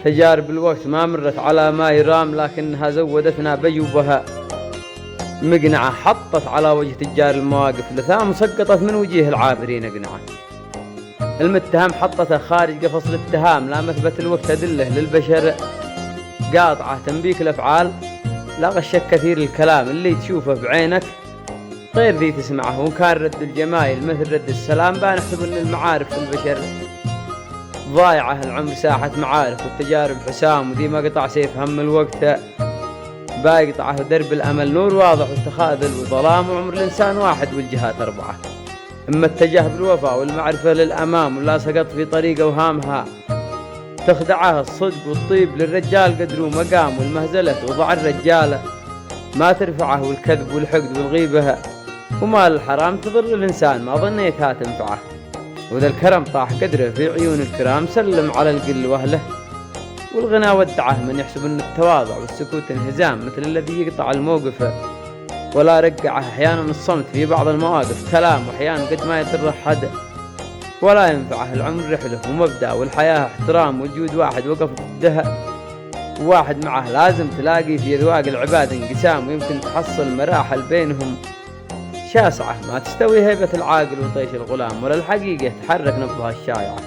تجارب الوقت ما مرت على ما يرام، لكنها زودتنا بيوبها مقنعة، حطت على وجه تجار المواقف لثام وسقطت من وجيه العابرين قنعة. المتهم حطته خارج قفص الاتهام، لا مثبت الوقت أدله للبشر قاطعة تنبيك الأفعال، لا غشك كثير الكلام اللي تشوفه بعينك غير ذي تسمعه. وكان رد الجمايل مثل رد السلام، بنحسب ان المعارف في البشر ضايعة، العمر ساحة معارف والتجارب حسام، وذي ما قطع سيف هم الوقت بايقطعه، درب الأمل نور واضح والتخاذل وظلام، وعمر الإنسان واحد والجهات أربعة. إما اتجه بالوفاء والمعرفة للأمام، ولا سقط في طريق أوهامها تخدعه الصدق والطيب للرجال قدروا مقام، والمهزلة وضع الرجالة ما ترفعه، والكذب والحقد والغيبة ومال الحرام تضر الإنسان ما ظنيتها تنفعه. وذا الكرم طاح قدره في عيون الكرام، سلم على القل وأهله والغنى ودعه، من يحسب أن التواضع والسكوت انهزام، مثل الذي يقطع الموقف ولا رقعه. أحيانا الصمت في بعض المواقف كلام، وأحيانا قد ما يسر حد ولا ينفعه. العمر رحله ومبدأ والحياة احترام، والجود واحد وقف ضدها وواحد معه، لازم تلاقي في أذواق العباد انقسام، ويمكن تحصل مراحل بينهم شاسعة، ما تستوي هيبة العاقل وطيش الغلام، ولا الحقيقة تحرك نبضها الشايعة.